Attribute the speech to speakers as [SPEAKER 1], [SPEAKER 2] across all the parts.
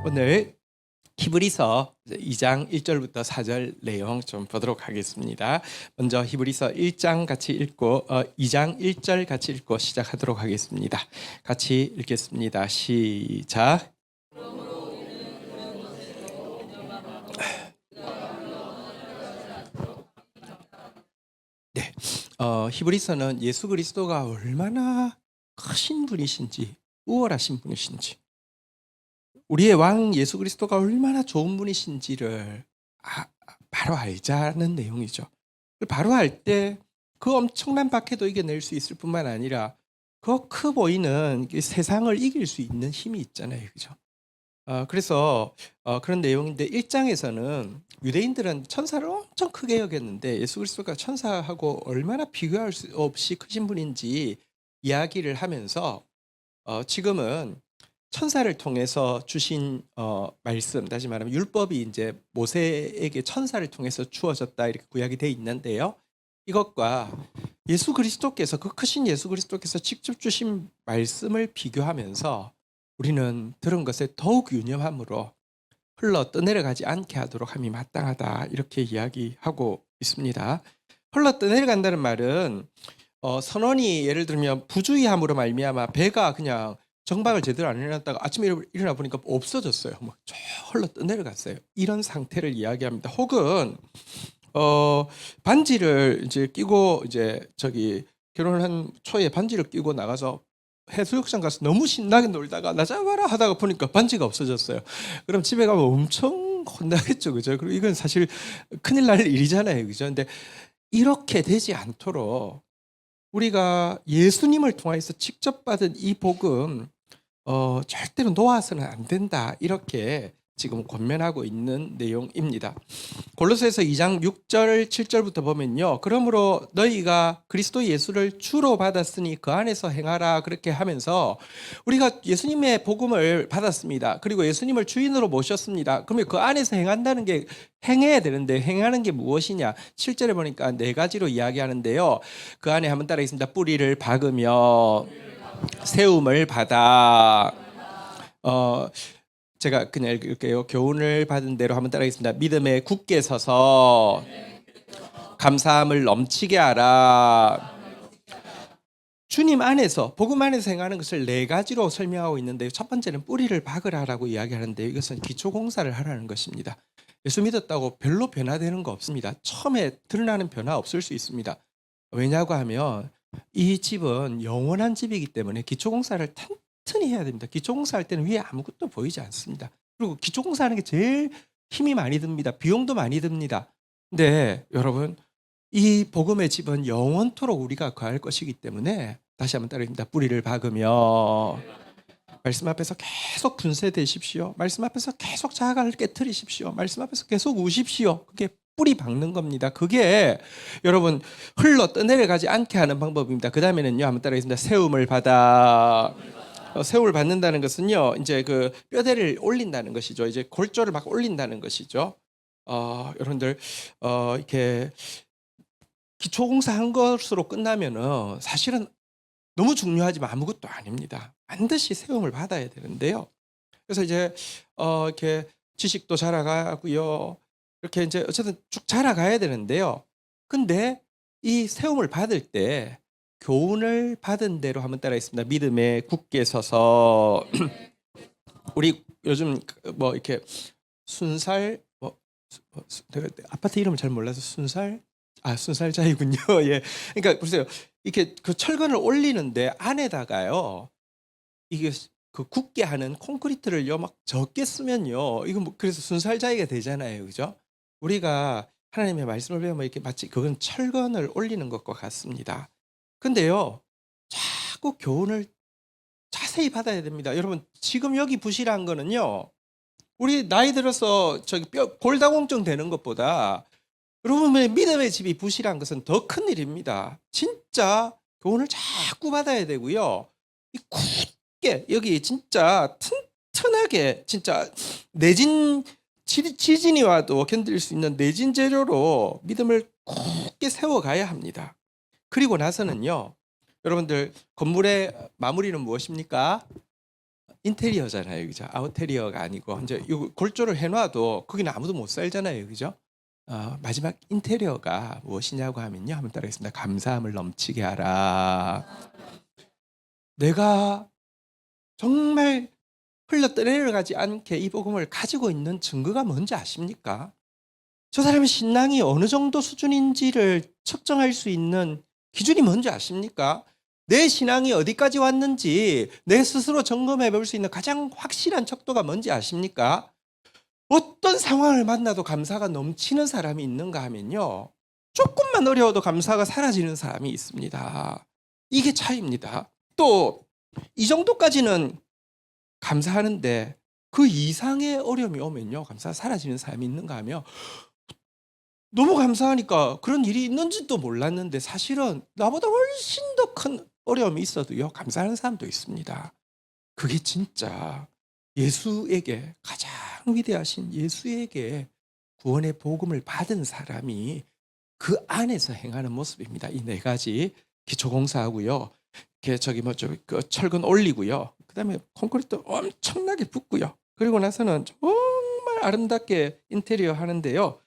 [SPEAKER 1] 오늘 히브리서 2장 1절부터 4절 내용 좀 보도록 하겠습니다. 먼저 히브리서 1장 같이 읽고 2장 1절 같이 읽고 시작하도록 하겠습니다. 같이 읽겠습니다. 시작. 네, 히브리서는 예수 그리스도가 얼마나 크신 분이신지, 우월하신 분이신지, 우리의 왕 예수 그리스도가 얼마나 좋은 분이신지를 바로 알자는 내용이죠. 바로 알 때 그 엄청난 박해도 이겨낼 수 있을 뿐만 아니라 그 커 보이는 세상을 이길 수 있는 힘이 있잖아요. 그죠? 그래서 그런 내용인데 1장에서는 유대인들은 천사를 엄청 크게 여겼는데 예수 그리스도가 천사하고 얼마나 비교할 수 없이 크신 분인지 이야기를 하면서 지금은 천사를 통해서 주신 말씀, 다시 말하면 율법이 이제 모세에게 천사를 통해서 주어졌다 이렇게 구약이 돼 있는데요. 이것과 예수 그리스도께서 그 크신 예수 그리스도께서 직접 주신 말씀을 비교하면서 우리는 들은 것에 더욱 유념함으로 흘러 떠내려가지 않게 하도록 함이 마땅하다 이렇게 이야기하고 있습니다. 흘러 떠내려간다는 말은 선원이 예를 들면 부주의함으로 말미암아 배가 그냥 정박을 제대로 안 해놨다가 아침에 일어나 보니까 없어졌어요. 막 저 흘러 떠내려갔어요. 이런 상태를 이야기합니다. 혹은 반지를 이제 끼고 이제 결혼을 한 초에 반지를 끼고 나가서 해수욕장 가서 너무 신나게 놀다가 나 잡아라 하다가 보니까 반지가 없어졌어요. 그럼 집에 가면 엄청 혼나겠죠, 그죠? 그리고 이건 사실 큰일 날 일이잖아요, 그죠? 근데 이렇게 되지 않도록 우리가 예수님을 통해서 직접 받은 이 복음 절대로 놓아서는 안 된다 이렇게 지금 권면하고 있는 내용입니다. 골로새서 2장 6절 7절부터 보면요. 그러므로 너희가 그리스도 예수를 주로 받았으니 그 안에서 행하라 그렇게 하면서 우리가 예수님의 복음을 받았습니다. 그리고 예수님을 주인으로 모셨습니다. 그러면 그 안에서 행한다는 게 행해야 되는데 행하는 게 무엇이냐? 7절에 보니까 네 가지로 이야기하는데요. 그 안에 한번 따라하겠습니다. 뿌리를 박으며 세움을 받아 제가 그냥 읽을게요. 교훈을 받은 대로 한번 따라하겠습니다. 믿음에 굳게 서서 감사함을 넘치게 하라. 주님 안에서 복음 안에서 행하는 것을 네 가지로 설명하고 있는데요. 첫 번째는 뿌리를 박으라라고 이야기하는데 이것은 기초 공사를 하라는 것입니다. 예수 믿었다고 별로 변화되는 거 없습니다. 처음에 드러나는 변화 없을 수 있습니다. 왜냐고 하면 이 집은 영원한 집이기 때문에 기초 공사를 튼튼히 해야 됩니다. 기초 공사할 때는 위에 아무것도 보이지 않습니다. 그리고 기초 공사하는 게 제일 힘이 많이 듭니다. 비용도 많이 듭니다. 근데 여러분 이 복음의 집은 영원토록 우리가 거할 것이기 때문에 다시 한번 따르겠습니다. 뿌리를 박으며 말씀 앞에서 계속 분쇄되십시오. 말씀 앞에서 계속 자아를 깨트리십시오. 말씀 앞에서 계속 우십시오. 그게 뿌리 박는 겁니다. 그게 여러분 흘러 떠내려가지 않게 하는 방법입니다. 그 다음에는요, 한번 따라하겠습니다. 세움을 받아. 세움을 받는다는 것은요, 이제 그 뼈대를 올린다는 것이죠. 이제 골조를 막 올린다는 것이죠. 여러분들 이렇게 기초공사한 것으로 끝나면은 사실은 너무 중요하지만 아무것도 아닙니다. 반드시 세움을 받아야 되는데요. 그래서 이제 이렇게 지식도 자라가고요. 이렇게 이제 어쨌든 쭉 자라가야 되는데요. 근데 이 세움을 받을 때 교훈을 받은 대로 한번 따라했습니다. 믿음에 굳게 서서 우리 요즘 뭐 이렇게 순살 내가 아파트 이름을 잘 몰라서 순살자이군요. 예. 그러니까 보세요. 이렇게 그 철근을 올리는데 안에다가요. 이게 그 굳게 하는 콘크리트를요 막 적게 쓰면요. 이거 뭐 그래서 순살자이가 되잖아요. 그죠? 우리가 하나님의 말씀을 배우면 이렇게 마치 그건 철근을 올리는 것과 같습니다. 근데요. 자꾸 교훈을 자세히 받아야 됩니다. 여러분 지금 여기 부실한 거는요. 우리 나이 들어서 골다공증 되는 것보다 여러분의 믿음의 집이 부실한 것은 더 큰 일입니다. 진짜 교훈을 자꾸 받아야 되고요. 이 굳게 여기 진짜 튼튼하게 진짜 내진 지진이 와도 견딜 수 있는 내진 재료로 믿음을 굳게 세워가야 합니다. 그리고 나서는요. 여러분들 건물의 마무리는 무엇입니까? 인테리어잖아요, 그죠? 아웃테리어가 아니고 이제 요 골조를 해놔도 거기는 아무도 못 살잖아요, 그죠? 마지막 인테리어가 무엇이냐고 하면요, 한번 따라하겠습니다. 감사함을 넘치게 하라. 내가 정말 흘러 떠내려가지 않게 이 복음을 가지고 있는 증거가 뭔지 아십니까? 저 사람의 신앙이 어느 정도 수준인지를 측정할 수 있는 기준이 뭔지 아십니까? 내 신앙이 어디까지 왔는지 내 스스로 점검해 볼 수 있는 가장 확실한 척도가 뭔지 아십니까? 어떤 상황을 만나도 감사가 넘치는 사람이 있는가 하면요, 조금만 어려워도 감사가 사라지는 사람이 있습니다. 이게 차이입니다. 또 이 정도까지는 감사하는데 그 이상의 어려움이 오면요, 감사가 사라지는 사람이 있는가 하면 너무 감사하니까 그런 일이 있는지도 몰랐는데 사실은 나보다 훨씬 더 큰 어려움이 있어도요, 감사하는 사람도 있습니다. 그게 진짜 예수에게, 가장 위대하신 예수에게 구원의 복음을 받은 사람이 그 안에서 행하는 모습입니다. 이 네 가지 기초공사하고요, 그 철근 올리고요, 그다음에 콘크리트 엄청나게 붓고요, 그리고 나서는 정말 아름답게 인테리어 하는데요,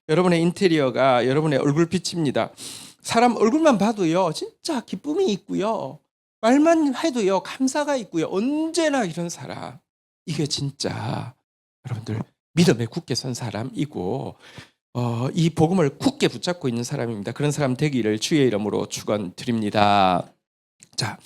[SPEAKER 1] 여러분의 인테리어가 여러분의 얼굴빛입니다. 사람 얼굴만 봐도요, 진짜 기쁨이 있고요, 말만 해도요, 감사가 있고요, 언제나 이런 사람, 이게 진짜 여러분들 믿음에 굳게 선 사람이고 이 복음을 굳게 붙잡고 있는 사람입니다. 그런 사람 되기를 주의 이름으로 축원드립니다. 자,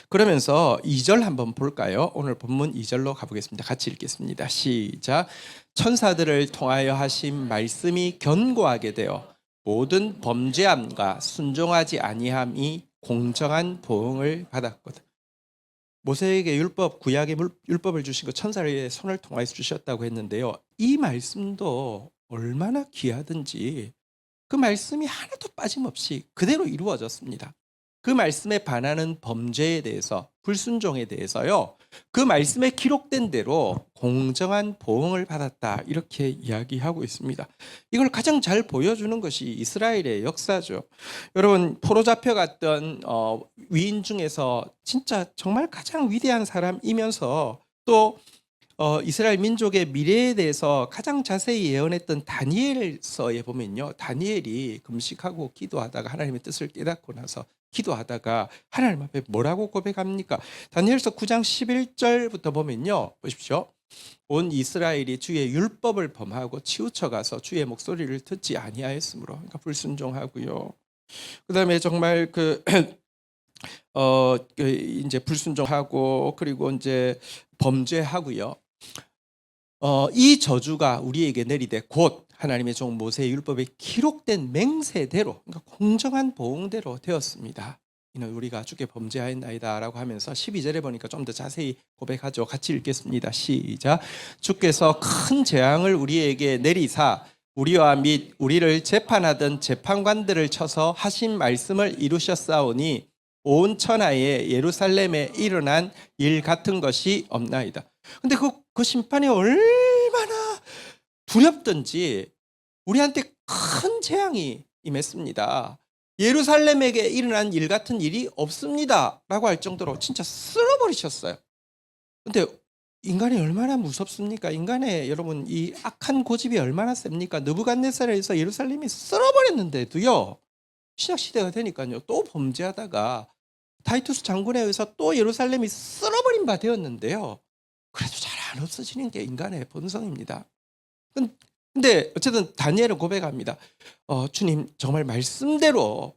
[SPEAKER 1] 그러면서 2절 한번 볼까요? 오늘 본문 2절로 가보겠습니다. 같이 읽겠습니다. 시작. 천사들을 통하여 하신 말씀이 견고하게 되어 모든 범죄함과 순종하지 아니함이 공정한 보응을 받았거든. 모세에게 율법, 구약의 율법을 주시고 천사의 손을 통하여서 주셨다고 했는데요, 이 말씀도 얼마나 귀하든지 그 말씀이 하나도 빠짐없이 그대로 이루어졌습니다. 그 말씀에 반하는 범죄에 대해서, 불순종에 대해서요, 그 말씀에 기록된 대로 공정한 보응을 받았다, 이렇게 이야기하고 있습니다. 이걸 가장 잘 보여주는 것이 이스라엘의 역사죠. 여러분, 포로 잡혀갔던 위인 중에서 진짜 정말 가장 위대한 사람이면서 또 이스라엘 민족의 미래에 대해서 가장 자세히 예언했던 다니엘서에 보면요, 다니엘이 금식하고 기도하다가 하나님의 뜻을 깨닫고 나서 기도하다가 하나님 앞에 뭐라고 고백합니까? 다니엘서 9장 11절부터 보면요, 보십시오. 온 이스라엘이 주의 율법을 범하고 치우쳐가서 주의 목소리를 듣지 아니하였으므로, 그러니까 불순종하고요, 그다음에 정말 이제 불순종하고 그리고 이제 범죄하고요, 이 저주가 우리에게 내리되 곧 하나님의 종 모세의 율법에 기록된 맹세대로, 그러니까 공정한 보응대로 되었습니다. 이는 우리가 주께 범죄하였나이다라고 하면서 12절에 보니까 좀 더 자세히 고백하죠. 같이 읽겠습니다. 시작. 주께서 큰 재앙을 우리에게 내리사 우리와 및 우리를 재판하던 재판관들을 쳐서 하신 말씀을 이루셨사오니 온 천하에 예루살렘에 일어난 일 같은 것이 없나이다. 근데 그 심판이 얼마나 두렵던지 우리한테 큰 재앙이 임했습니다. 예루살렘에게 일어난 일 같은 일이 없습니다 라고 할 정도로 진짜 쓸어버리셨어요. 근데 인간이 얼마나 무섭습니까? 인간의, 여러분, 이 악한 고집이 얼마나 셉니까? 느부갓네살에서 예루살렘이 쓸어버렸는데도요, 신약시대가 되니까요, 또 범죄하다가 타이투스 장군에 의해서 또 예루살렘이 쓸어버린 바 되었는데요, 그래도 잘 안 없어지는 게 인간의 본성입니다. 근데 어쨌든 다니엘은 고백합니다. 주님, 정말 말씀대로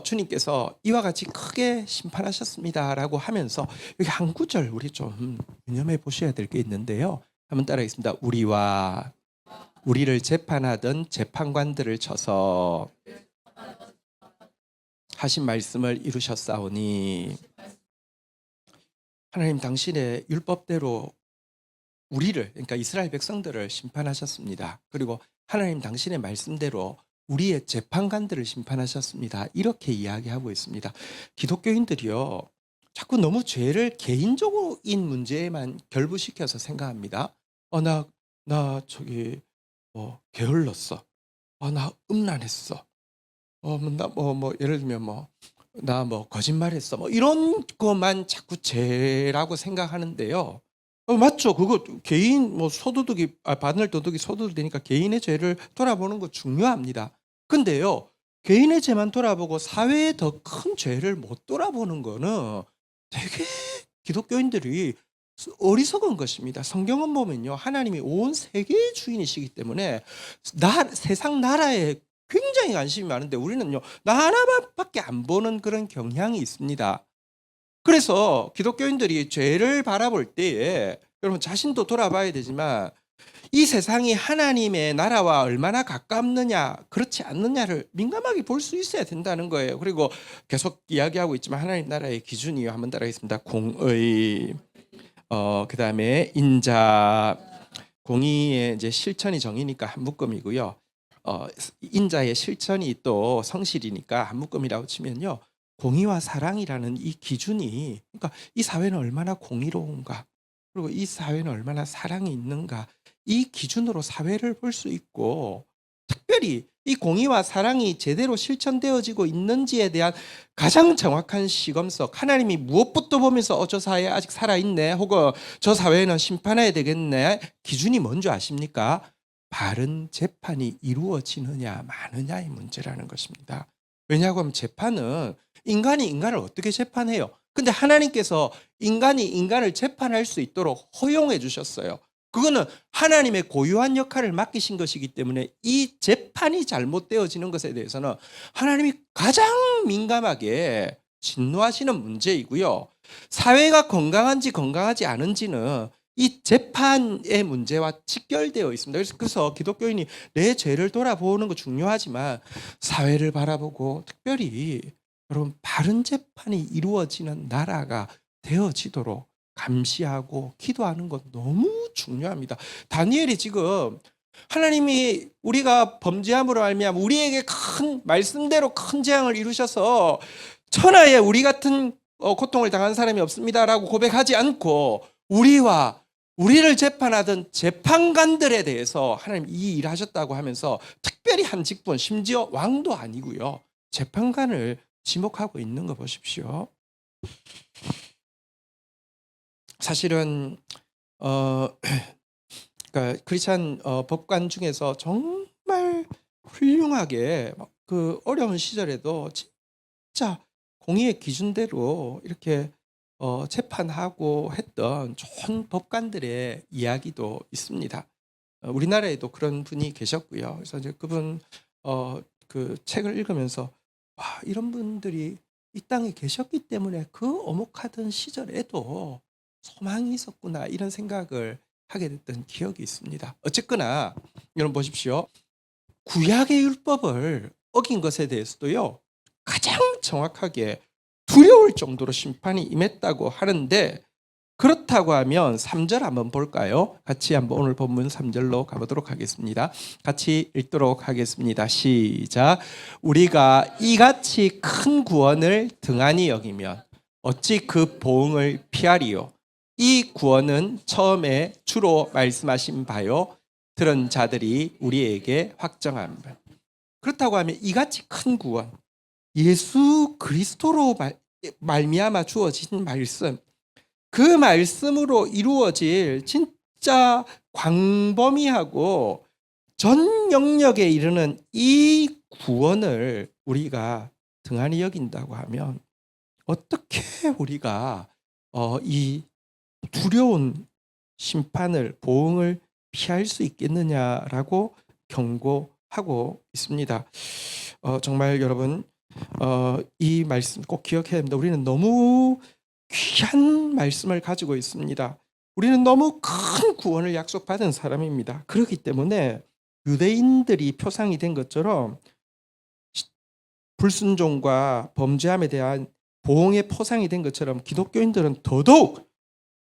[SPEAKER 1] 주님께서 이와 같이 크게 심판하셨습니다라고 하면서 여기 한 구절 우리 좀 유념해 보셔야 될 게 있는데요, 한번 따라하겠습니다. 우리와 우리를 재판하던 재판관들을 쳐서 하신 말씀을 이루셨사오니, 하나님 당신의 율법대로 우리를, 그러니까 이스라엘 백성들을 심판하셨습니다. 그리고 하나님 당신의 말씀대로 우리의 재판관들을 심판하셨습니다. 이렇게 이야기하고 있습니다. 기독교인들이요, 자꾸 너무 죄를 개인적인 문제에만 결부시켜서 생각합니다. 나 저기 게을렀어. 나 음란했어. 예를 들면 나 거짓말했어. 이런 것만 자꾸 죄라고 생각하는데요, 맞죠. 그거 개인 뭐 소도둑이 바늘 도둑이 소도둑 되니까 개인의 죄를 돌아보는 거 중요합니다. 근데요. 개인의 죄만 돌아보고 사회의 더 큰 죄를 못 돌아보는 거는 되게 기독교인들이 어리석은 것입니다. 성경은 보면요. 하나님이 온 세계의 주인이시기 때문에 세상 나라에 굉장히 관심이 많은데 우리는요. 나 하나밖에 안 보는 그런 경향이 있습니다. 그래서 기독교인들이 죄를 바라볼 때에 여러분 자신도 돌아봐야 되지만 이 세상이 하나님의 나라와 얼마나 가깝느냐 그렇지 않느냐를 민감하게 볼 수 있어야 된다는 거예요. 그리고 계속 이야기하고 있지만 하나님 나라의 기준이요. 한번 따라하겠습니다. 공의, 그다음에 인자, 공의의 이제 실천이 정의니까 한 묶음이고요. 인자의 실천이 또 성실이니까 한 묶음이라고 치면요. 공의와 사랑이라는 이 기준이 그러니까 이 사회는 얼마나 공의로운가 그리고 이 사회는 얼마나 사랑이 있는가 이 기준으로 사회를 볼 수 있고 특별히 이 공의와 사랑이 제대로 실천되어지고 있는지에 대한 가장 정확한 시검석 하나님이 무엇부터 보면서 저 사회 아직 살아있네 혹은 저 사회는 심판해야 되겠네 기준이 뭔지 아십니까? 바른 재판이 이루어지느냐 마느냐의 문제라는 것입니다. 왜냐하면 재판은 인간이 인간을 어떻게 재판해요? 근데 하나님께서 인간이 인간을 재판할 수 있도록 허용해 주셨어요. 그거는 하나님의 고유한 역할을 맡기신 것이기 때문에 이 재판이 잘못되어지는 것에 대해서는 하나님이 가장 민감하게 진노하시는 문제이고요. 사회가 건강한지 건강하지 않은지는 이 재판의 문제와 직결되어 있습니다. 그래서 기독교인이 내 죄를 돌아보는 거 중요하지만 사회를 바라보고 특별히 여러분 바른 재판이 이루어지는 나라가 되어지도록 감시하고 기도하는 것 너무 중요합니다. 다니엘이 지금 하나님이 우리가 범죄함으로 말미암아 우리에게 큰 말씀대로 큰 재앙을 이루셔서 천하에 우리 같은 고통을 당한 사람이 없습니다라고 고백하지 않고 우리를 재판하던 재판관들에 대해서 하나님 이 일을 하셨다고 하면서 특별히 한 직분 심지어 왕도 아니고요. 재판관을 지목하고 있는 거 보십시오. 사실은 그러니까 크리스찬 법관 중에서 정말 훌륭하게 그 어려운 시절에도 진짜 공의의 기준대로 이렇게 재판하고 했던 좋은 법관들의 이야기도 있습니다. 우리나라에도 그런 분이 계셨고요. 그래서 이제 그분 그 책을 읽으면서 와, 이런 분들이 이 땅에 계셨기 때문에 그 엄혹하던 시절에도 소망이 있었구나 이런 생각을 하게 됐던 기억이 있습니다. 어쨌거나 여러분 보십시오. 구약의 율법을 어긴 것에 대해서도요. 가장 정확하게 두려울 정도로 심판이 임했다고 하는데 그렇다고 하면 3절 한번 볼까요? 같이 한번 오늘 본문 3절로 가보도록 하겠습니다. 같이 읽도록 하겠습니다. 시작. 우리가 이같이 큰 구원을 등한히 여기면 어찌 그 보응을 피하리요? 이 구원은 처음에 주로 말씀하신 바요. 들은 자들이 우리에게 확정한 바. 그렇다고 하면 이같이 큰 구원, 예수 그리스도로 말미암아 주어진 말씀, 그 말씀으로 이루어질 진짜 광범위하고 전 영역에 이르는 이 구원을 우리가 등한히 여긴다고 하면 어떻게 우리가 이 두려운 심판을 보응을 피할 수 있겠느냐라고 경고하고 있습니다. 정말 여러분 이 말씀 꼭 기억해야 합니다. 우리는 너무 귀한 말씀을 가지고 있습니다. 우리는 너무 큰 구원을 약속받은 사람입니다. 그렇기 때문에 유대인들이 표상이 된 것처럼 불순종과 범죄함에 대한 보응의 표상이 된 것처럼 기독교인들은 더더욱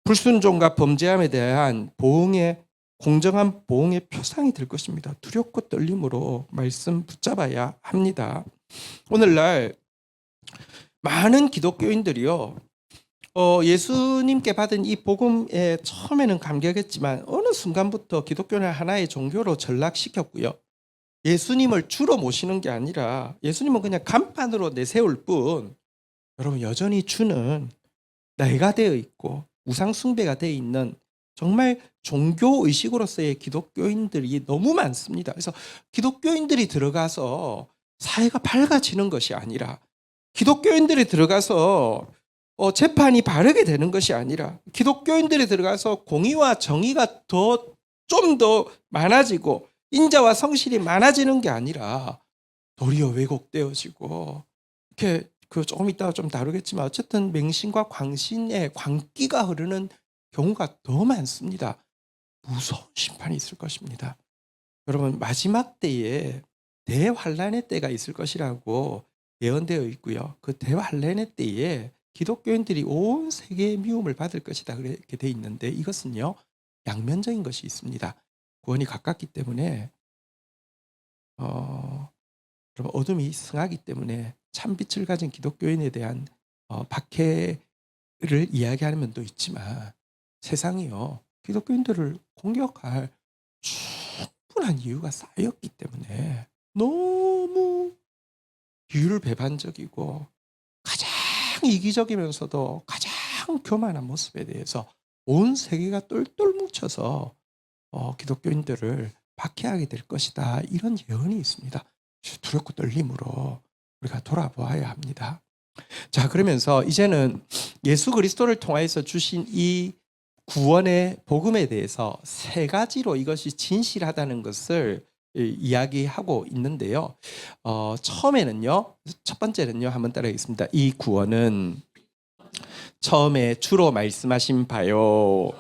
[SPEAKER 1] 불순종과 범죄함에 대한 보응의 공정한 보응의 표상이 될 것입니다. 두렵고 떨림으로 말씀 붙잡아야 합니다. 오늘날 많은 기독교인들이요. 예수님께 받은 이 복음에 처음에는 감격했지만 어느 순간부터 기독교는 하나의 종교로 전락시켰고요. 예수님을 주로 모시는 게 아니라 예수님은 그냥 간판으로 내세울 뿐 여러분 여전히 주는 나이가 되어 있고 우상 숭배가 되어 있는 정말 종교 의식으로서의 기독교인들이 너무 많습니다. 그래서 기독교인들이 들어가서 사회가 밝아지는 것이 아니라, 기독교인들이 들어가서 재판이 바르게 되는 것이 아니라, 기독교인들이 들어가서 공의와 정의가 좀 더 많아지고 인자와 성실이 많아지는 게 아니라 도리어 왜곡되어지고, 이렇게 조금 이따가 좀 다루겠지만 어쨌든 맹신과 광신의 광기가 흐르는 경우가 더 많습니다. 무서운 심판이 있을 것입니다. 여러분, 마지막 때에 대환란의 때가 있을 것이라고 예언되어 있고요. 그 대환란의 때에 기독교인들이 온 세계의 미움을 받을 것이다, 그렇게 되어 있는데, 이것은요 양면적인 것이 있습니다. 구원이 가깝기 때문에 그럼 어둠이 승하기 때문에 참빛을 가진 기독교인에 대한 박해를 이야기하는 면도 있지만, 세상이요 기독교인들을 공격할 충분한 이유가 쌓였기 때문에 너무 비율배반적이고 가장 이기적이면서도 가장 교만한 모습에 대해서 온 세계가 똘똘 뭉쳐서 기독교인들을 박해하게 될 것이다, 이런 예언이 있습니다. 두렵고 떨림으로 우리가 돌아보아야 합니다. 자, 그러면서 이제는 예수 그리스도를 통하여서 주신 이 구원의 복음에 대해서 세 가지로 이것이 진실하다는 것을 이야기하고 있는데요. 처음에는요, 첫 번째는요, 한번 따라하겠습니다. 이 구원은 처음에 주로 말씀하신 바요,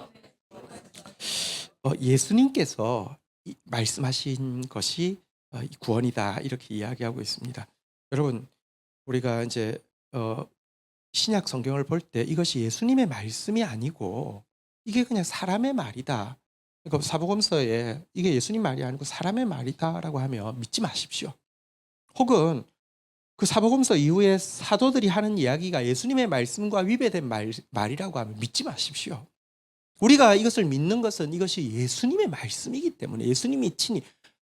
[SPEAKER 1] 예수님께서 말씀하신 것이 이 구원이다, 이렇게 이야기하고 있습니다. 여러분, 우리가 이제 신약 성경을 볼 때 이것이 예수님의 말씀이 아니고 이게 그냥 사람의 말이다, 그러니까 사복음서에 이게 예수님 말이 아니고 사람의 말이다라고 하면 믿지 마십시오. 혹은 그 사복음서 이후에 사도들이 하는 이야기가 예수님의 말씀과 위배된 말이라고 하면 믿지 마십시오. 우리가 이것을 믿는 것은 이것이 예수님의 말씀이기 때문에, 예수님이 친히,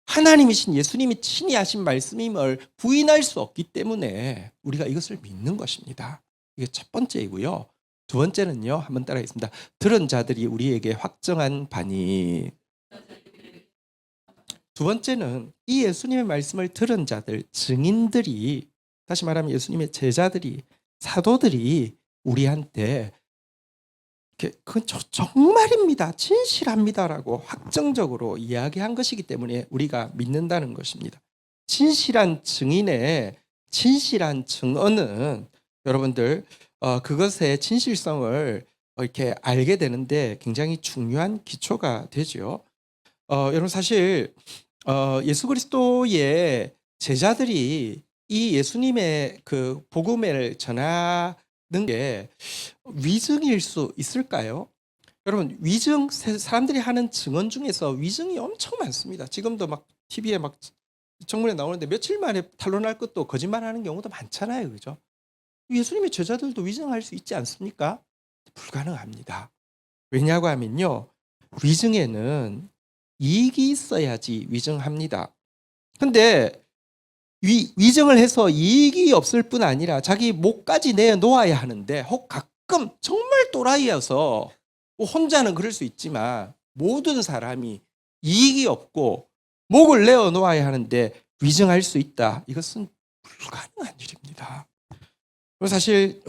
[SPEAKER 1] 하나님이신 예수님이 친히 하신 말씀임을 부인할 수 없기 때문에 우리가 이것을 믿는 것입니다. 이게 첫 번째이고요. 두 번째는요, 한번 따라하겠습니다. 들은 자들이 우리에게 확정한 바니. 두 번째는 이 예수님의 말씀을 들은 자들, 증인들이, 다시 말하면 예수님의 제자들이, 사도들이 우리한테 그건 정말입니다, 진실합니다라고 확정적으로 이야기한 것이기 때문에 우리가 믿는다는 것입니다. 진실한 증인의 진실한 증언은 여러분들 그것의 진실성을 이렇게 알게 되는데 굉장히 중요한 기초가 되죠. 여러분, 사실 예수 그리스도의 제자들이 이 예수님의 그 복음을 전하는 게 위증일 수 있을까요? 여러분, 위증, 사람들이 하는 증언 중에서 위증이 엄청 많습니다. 지금도 막 TV에 막 정문에 나오는데 며칠 만에 탄로날 것도 거짓말하는 경우도 많잖아요, 그죠? 예수님의 제자들도 위증할 수 있지 않습니까? 불가능합니다. 왜냐고 하면요, 위증에는 이익이 있어야지 위증합니다. 근데 위증을 해서 이익이 없을 뿐 아니라 자기 목까지 내놓아야 하는데, 혹 가끔 정말 또라이여서 혼자는 그럴 수 있지만 모든 사람이 이익이 없고 목을 내어놓아야 하는데 위증할 수 있다, 이것은 불가능한 일입니다. 사실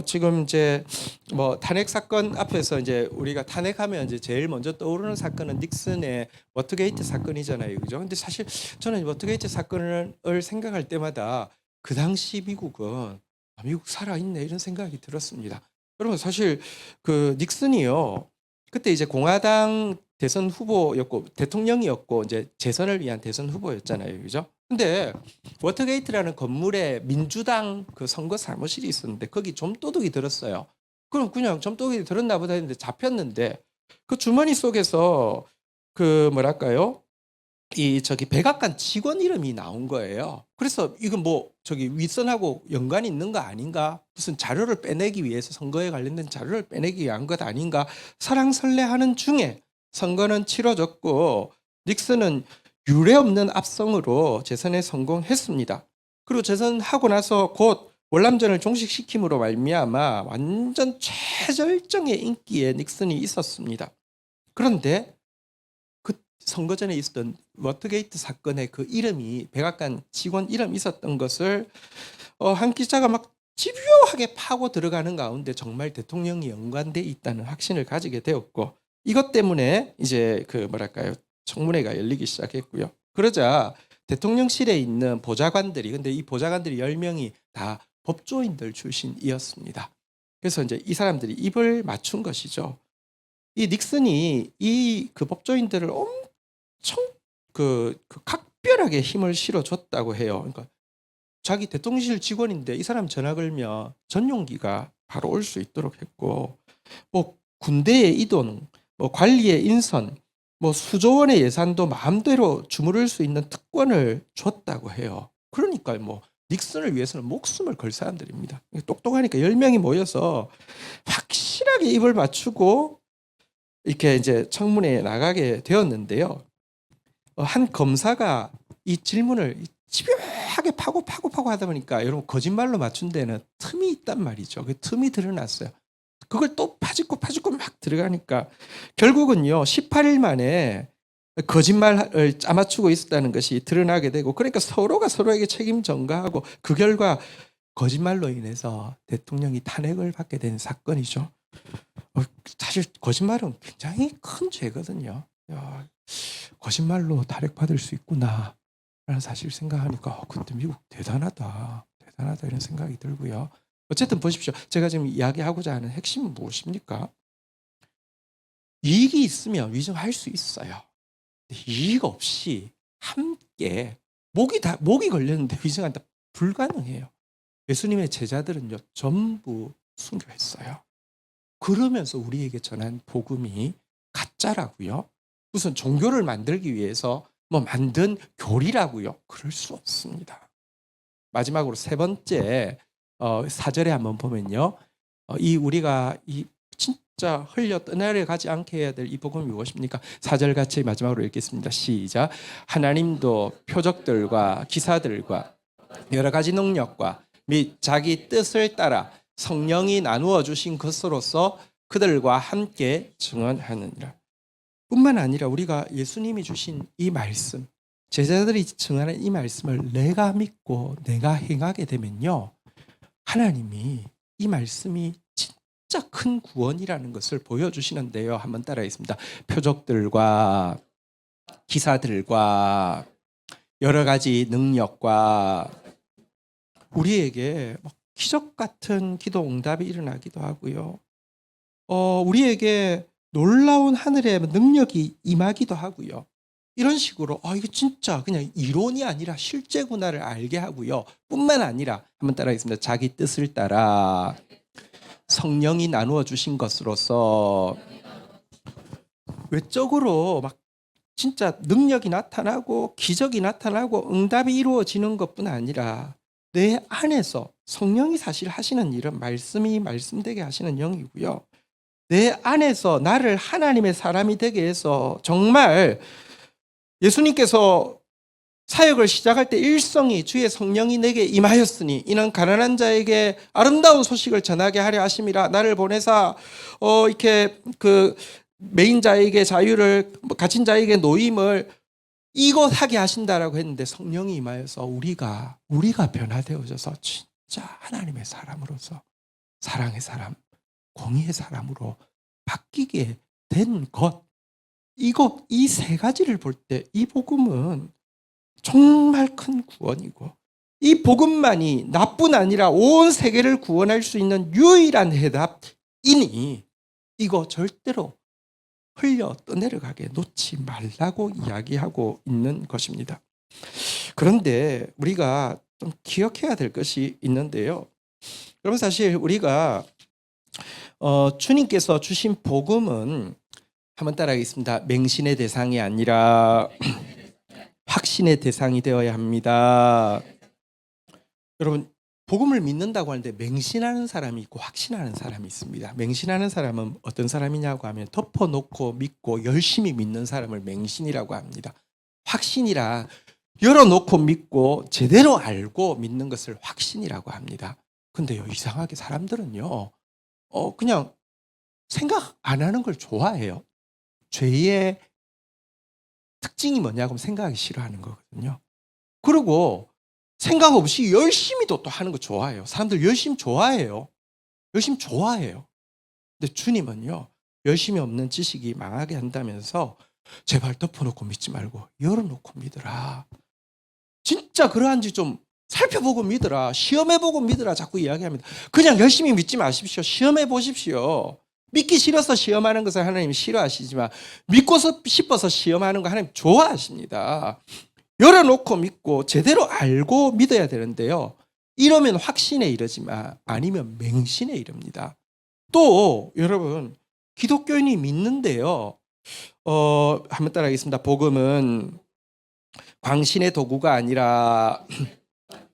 [SPEAKER 1] 지금 이제 뭐 탄핵 사건 앞에서 이제 우리가 탄핵하면 이제 제일 먼저 떠오르는 사건은 닉슨의 워터게이트 사건이잖아요, 그죠? 근데 사실 저는 워터게이트 사건을 생각할 때마다 그 당시 미국은 미국 살아있네, 이런 생각이 들었습니다. 여러분, 사실 그 닉슨이요, 그때 이제 공화당 대선 후보였고 대통령이었고 이제 재선을 위한 대선 후보였잖아요, 그죠? 근데 워터게이트라는 건물에 민주당 그 선거 사무실이 있었는데 거기 좀도둑이 들었어요. 그럼 그냥 좀도둑이 들었나 보다 했는데 잡혔는데, 그 주머니 속에서 그 뭐랄까요, 이 백악관 직원 이름이 나온 거예요. 그래서 이건 뭐 윗선하고 연관이 있는 거 아닌가, 무슨 자료를 빼내기 위해서, 선거에 관련된 자료를 빼내기 위한 것 아닌가, 설랑설레하는 중에 선거는 치러졌고 닉슨은 유례없는 압승으로 재선에 성공했습니다. 그리고 재선하고 나서 곧 월남전을 종식시킴으로 말미암아 완전 최절정의 인기에 닉슨이 있었습니다. 그런데 그 선거 전에 있었던 워터게이트 사건의 그 이름이 백악관 직원 이름 있었던 것을 한 기자가 막 집요하게 파고 들어가는 가운데 정말 대통령이 연관돼 있다는 확신을 가지게 되었고, 이것 때문에 이제 그 뭐랄까요, 청문회가 열리기 시작했고요. 그러자 대통령실에 있는 보좌관들이, 근데 이 보좌관들이 10명이 다 법조인들 출신이었습니다. 그래서 이제 이 사람들이 입을 맞춘 것이죠. 이 닉슨이 이 그 법조인들을 엄청 각별하게 힘을 실어줬다고 해요. 그러니까 자기 대통령실 직원인데 이 사람 전화 걸면 전용기가 바로 올 수 있도록 했고, 뭐 군대의 이동, 뭐 관리의 인선, 뭐 수조 원의 예산도 마음대로 주무를 수 있는 특권을 줬다고 해요. 그러니까 뭐 닉슨을 위해서는 목숨을 걸 사람들입니다. 똑똑하니까 10명이 모여서 확실하게 입을 맞추고 이렇게 이제 청문회에 나가게 되었는데요. 한 검사가 이 질문을 집요하게 파고 하다 보니까 여러분 거짓말로 맞춘 데는 틈이 있단 말이죠. 그 틈이 드러났어요. 그걸 또 파짓고 막 들어가니까 결국은요 18일 만에 거짓말을 짜맞추고 있었다는 것이 드러나게 되고, 그러니까 서로가 서로에게 책임 전가하고 그 결과 거짓말로 인해서 대통령이 탄핵을 받게 된 사건이죠. 사실 거짓말은 굉장히 큰 죄거든요. 야, 거짓말로 탄핵받을 수 있구나 라는 사실 생각하니까 그때 미국 대단하다 이런 생각이 들고요. 어쨌든 보십시오. 제가 지금 이야기하고자 하는 핵심은 무엇입니까? 이익이 있으면 위증할 수 있어요. 이익 없이 함께 목이 걸렸는데 위증한다, 불가능해요. 예수님의 제자들은요 전부 순교했어요. 그러면서 우리에게 전한 복음이 가짜라고요? 무슨 종교를 만들기 위해서 뭐 만든 교리라고요? 그럴 수 없습니다. 마지막으로 세 번째 4절에 한번 보면요, 우리가 이 진짜 흘려 떠나려 가지 않게 해야 될 이 복음이 무엇입니까? 4절 같이 마지막으로 읽겠습니다. 시작. 하나님도 표적들과 기사들과 여러 가지 능력과 및 자기 뜻을 따라 성령이 나누어 주신 것으로서 그들과 함께 증언하느니라. 뿐만 아니라 우리가 예수님이 주신 이 말씀, 제자들이 증언하는 이 말씀을 내가 믿고 내가 행하게 되면요, 하나님이 이 말씀이 진짜 큰 구원이라는 것을 보여주시는데요. 한번 따라하겠습니다. 표적들과 기사들과 여러 가지 능력과 우리에게 기적 같은 기도 응답이 일어나기도 하고요. 우리에게 놀라운 하늘의 능력이 임하기도 하고요. 이런 식으로 이게 진짜 그냥 이론이 아니라 실제구나를 알게 하고요. 뿐만 아니라 한번 따라하겠습니다. 자기 뜻을 따라 성령이 나누어 주신 것으로서 외적으로 막 진짜 능력이 나타나고 기적이 나타나고 응답이 이루어지는 것뿐 아니라 내 안에서 성령이 사실 하시는 일은 말씀이 말씀되게 하시는 영이고요. 내 안에서 나를 하나님의 사람이 되게 해서 정말 예수님께서 사역을 시작할 때 일성이 주의 성령이 내게 임하였으니 이는 가난한 자에게 아름다운 소식을 전하게 하려 하심이라. 나를 보내사 이렇게 그 매인 자에게 자유를, 갇힌 자에게 노임을 이것 하게 하신다라고 했는데 성령이 임하여서 우리가 변화되어져서 진짜 하나님의 사람으로서 사랑의 사람, 공의의 사람으로 바뀌게 된 것, 이 세 가지를 볼 때 이 복음은 정말 큰 구원이고, 이 복음만이 나뿐 아니라 온 세계를 구원할 수 있는 유일한 해답이니 이거 절대로 흘려 떠내려가게 놓지 말라고 이야기하고 있는 것입니다. 그런데 우리가 좀 기억해야 될 것이 있는데요. 여러분, 사실 우리가 주님께서 주신 복음은 한번 따라하겠습니다. 맹신의 대상이 아니라 확신의 대상이 되어야 합니다. 여러분, 복음을 믿는다고 하는데 맹신하는 사람이 있고 확신하는 사람이 있습니다. 맹신하는 사람은 어떤 사람이냐고 하면 덮어놓고 믿고 열심히 믿는 사람을 맹신이라고 합니다. 확신이라 열어놓고 믿고 제대로 알고 믿는 것을 확신이라고 합니다. 근데요, 이상하게 사람들은요 그냥 생각 안 하는 걸 좋아해요. 죄의 특징이 뭐냐고 생각하기 싫어하는 거거든요. 그리고 생각 없이 열심히 또 하는 거 좋아해요. 사람들 열심히 좋아해요. 열심히 좋아해요. 근데 주님은요, 열심히 없는 지식이 망하게 한다면서 제발 덮어놓고 믿지 말고 열어놓고 믿으라. 진짜 그러한지 좀 살펴보고 믿으라. 시험해보고 믿으라. 자꾸 이야기합니다. 그냥 열심히 믿지 마십시오. 시험해 보십시오. 믿기 싫어서 시험하는 것을 하나님 싫어하시지만 믿고 싶어서 시험하는 거 하나님 좋아하십니다. 열어놓고 믿고 제대로 알고 믿어야 되는데요. 이러면 확신에 이르지만 아니면 맹신에 이릅니다. 또 여러분, 기독교인이 믿는데요. 한번 따라하겠습니다. 복음은 광신의 도구가 아니라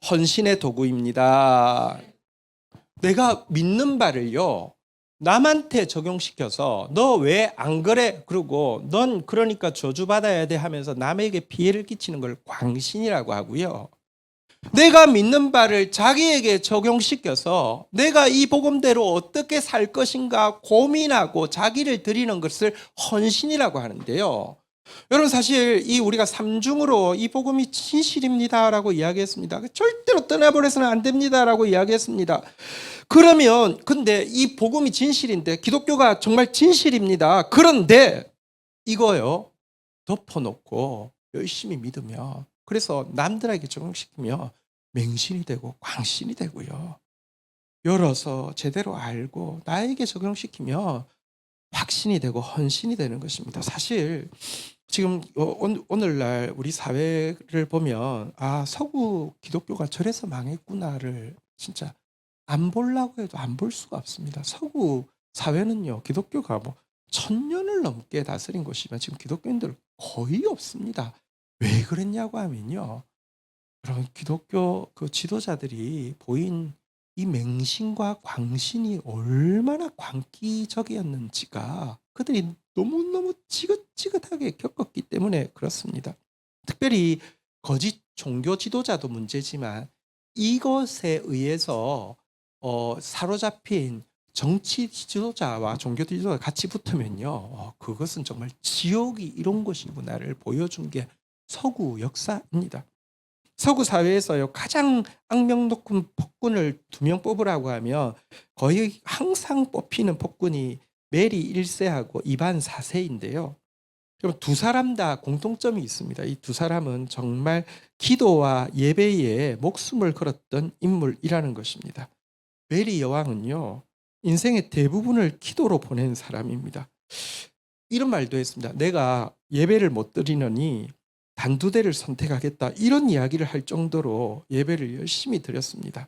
[SPEAKER 1] 헌신의 도구입니다. 내가 믿는 바를요, 남한테 적용시켜서 너 왜 안 그래? 그러고 넌 그러니까 저주받아야 돼 하면서 남에게 피해를 끼치는 걸 광신이라고 하고요. 내가 믿는 바를 자기에게 적용시켜서 내가 이 복음대로 어떻게 살 것인가 고민하고 자기를 드리는 것을 헌신이라고 하는데요. 여러분, 사실 이 우리가 삼중으로 이 복음이 진실입니다라고 이야기했습니다. 절대로 떠나버려서는 안 됩니다라고 이야기했습니다. 그러면 근데 이 복음이 진실인데, 기독교가 정말 진실입니다. 그런데 이거요, 덮어놓고 열심히 믿으면, 그래서 남들에게 적용시키면 맹신이 되고 광신이 되고요. 열어서 제대로 알고 나에게 적용시키면 확신이 되고 헌신이 되는 것입니다. 사실 지금 오늘날 우리 사회를 보면 서구 기독교가 저래서 망했구나를 진짜 안 보려고 해도 안 볼 수가 없습니다. 서구 사회는요, 기독교가 1000년을 넘게 다스린 곳이면 지금 기독교인들 거의 없습니다. 왜 그랬냐고 하면요, 여러분, 기독교 그 지도자들이 보인 이 맹신과 광신이 얼마나 광기적이었는지가 그들이 너무너무 지긋지긋하게 겪었기 때문에 그렇습니다. 특별히 거짓 종교 지도자도 문제지만 이것에 의해서 사로잡힌 정치 지도자와 종교 지도자가 같이 붙으면요, 그것은 정말 지옥이 이런 것이구나를 보여준 게 서구 역사입니다. 서구 사회에서요, 가장 악명 높은 폭군을 2명 뽑으라고 하면 거의 항상 뽑히는 폭군이 메리 1세하고 이반 4세인데요. 그럼 두 사람 다 공통점이 있습니다. 이 두 사람은 정말 기도와 예배에 목숨을 걸었던 인물이라는 것입니다. 메리 여왕은요, 인생의 대부분을 기도로 보낸 사람입니다. 이런 말도 했습니다. 내가 예배를 못 드리느니 단두대를 선택하겠다, 이런 이야기를 할 정도로 예배를 열심히 드렸습니다.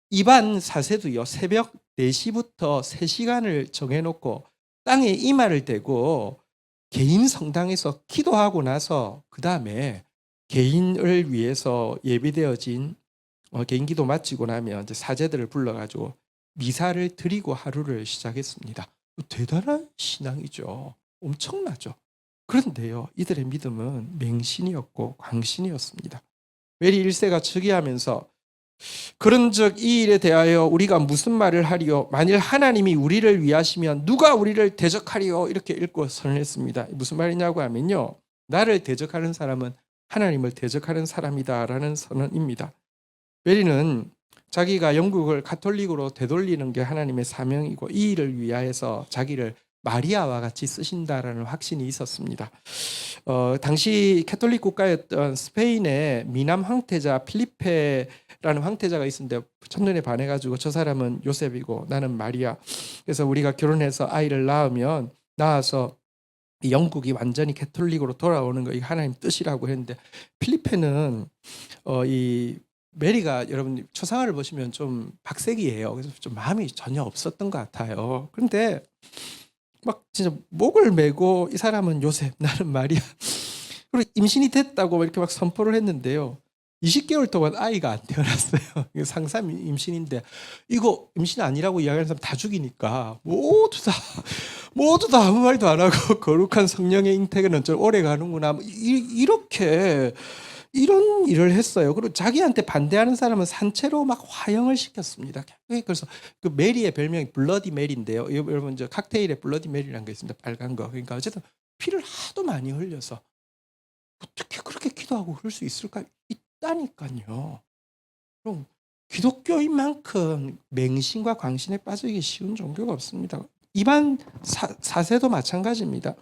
[SPEAKER 1] 이반 4세도요, 새벽 4시부터 3시간을 정해놓고 땅에 이마를 대고 개인 성당에서 기도하고 나서 그 다음에 개인을 위해서 예비되어진 개인 기도 마치고 나면 이제 사제들을 불러가지고 미사를 드리고 하루를 시작했습니다. 대단한 신앙이죠. 엄청나죠. 그런데요, 이들의 믿음은 맹신이었고 광신이었습니다. 메리 1세가 즉위하면서 그런즉 이 일에 대하여 우리가 무슨 말을 하리요? 만일 하나님이 우리를 위하시면 누가 우리를 대적하리요? 이렇게 읽고 선언했습니다. 무슨 말이냐고 하면요, 나를 대적하는 사람은 하나님을 대적하는 사람이다라는 선언입니다. 메리는 자기가 영국을 가톨릭으로 되돌리는 게 하나님의 사명이고 이 일을 위하여서 자기를 마리아와 같이 쓰신다라는 확신이 있었습니다. 당시 캐톨릭 국가였던 스페인의 미남 황태자 필리페라는 황태자가 있었는데 첫눈에 반해가지고 저 사람은 요셉이고 나는 마리아. 그래서 우리가 결혼해서 아이를 낳아서 영국이 완전히 캐톨릭으로 돌아오는 거, 이 하나님 뜻이라고 했는데, 필리페는 이 메리가, 여러분 초상화를 보시면 좀 박색이에요. 그래서 좀 마음이 전혀 없었던 것 같아요. 그런데 막 진짜 목을 메고 이 사람은 요셉, 나는 마리아. 그리고 임신이 됐다고 이렇게 막 선포를 했는데요, 20개월 동안 아이가 안 태어났어요. 상상 임신인데 이거 임신 아니라고 이야기하는 사람 다 죽이니까 모두 다 아무 말도 안 하고 거룩한 성령의 잉태는 좀 오래 가는구나, 이렇게 이런 일을 했어요. 그리고 자기한테 반대하는 사람은 산채로 막 화형을 시켰습니다. 그래서 그 메리의 별명이 블러디 메리인데요. 여러분 저 칵테일에 블러디 메리라는 게 있습니다. 빨간 거. 그러니까 어쨌든 피를 하도 많이 흘려서 어떻게 그렇게 기도하고 그럴 수 있을까? 있다니까요. 그럼 기독교인 만큼 맹신과 광신에 빠지기 쉬운 종교가 없습니다. 일반 사세도 마찬가지입니다.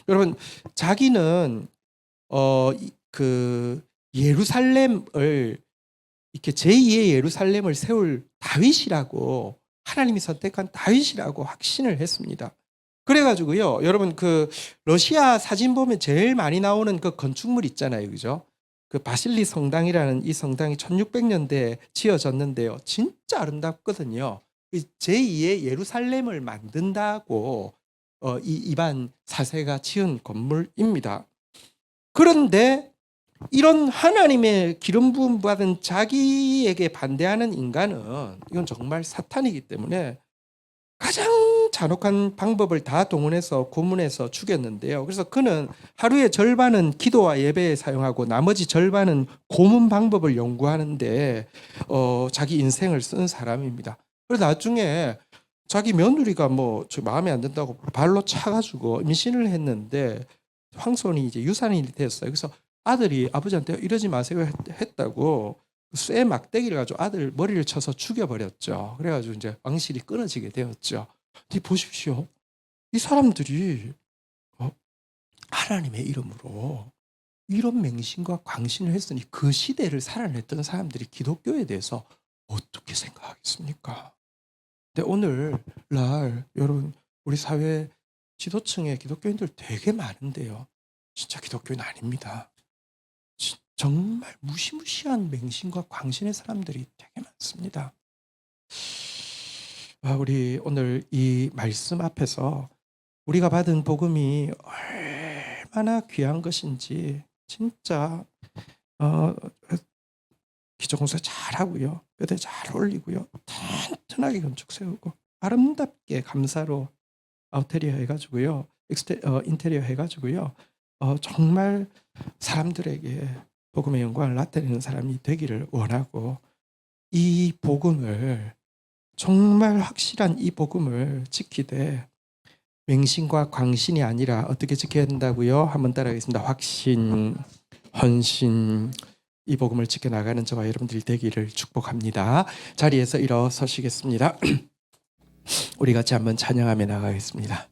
[SPEAKER 1] 여러분, 자기는 그 예루살렘을 이렇게 제2의 예루살렘을 세울 다윗이라고, 하나님이 선택한 다윗이라고 확신을 했습니다. 그래가지고요, 여러분, 그 러시아 사진 보면 제일 많이 나오는 그 건축물 있잖아요, 그죠? 그 바실리 성당이라는 이 성당이 1600년대에 지어졌는데요, 진짜 아름답거든요. 제2의 예루살렘을 만든다고 이반 사세가 지은 건물입니다. 그런데 이런 하나님의 기름 부음 받은 자기에게 반대하는 인간은 이건 정말 사탄이기 때문에 가장 잔혹한 방법을 다 동원해서 고문해서 죽였는데요. 그래서 그는 하루의 절반은 기도와 예배에 사용하고 나머지 절반은 고문 방법을 연구하는데 자기 인생을 쓴 사람입니다. 그래서 나중에 자기 며느리가 뭐 마음에 안 든다고 발로 차가지고 임신을 했는데 황손이 이제 유산이 되었어요. 그래서 아들이 아버지한테 이러지 마세요 했다고 쇠 막대기를 가지고 아들 머리를 쳐서 죽여버렸죠. 그래가지고 이제 왕실이 끊어지게 되었죠. 근데 보십시오. 이 사람들이 하나님의 이름으로 이런 맹신과 광신을 했으니 그 시대를 살아냈던 사람들이 기독교에 대해서 어떻게 생각하겠습니까? 근데 오늘날 여러분, 우리 사회 지도층에 기독교인들 되게 많은데요, 진짜 기독교인 아닙니다. 정말 무시무시한 맹신과 광신의 사람들이 되게 많습니다. 우리 오늘 이 말씀 앞에서 우리가 받은 복음이 얼마나 귀한 것인지 진짜 기초공사 잘하고요, 뼈대 잘 올리고요, 튼튼하게 건축 세우고 아름답게 감사로 아우테리어 해가지고요, 인테리어 해가지고요, 정말 사람들에게 복음의 영광을 나타내는 사람이 되기를 원하고, 이 복음을 정말 확실한 이 복음을 지키되 맹신과 광신이 아니라 어떻게 지켜야 된다고요? 한번 따라하겠습니다. 확신, 헌신, 이 복음을 지켜나가는 저와 여러분들이 되기를 축복합니다. 자리에서 일어서시겠습니다. 우리 같이 한번 찬양하며 나가겠습니다.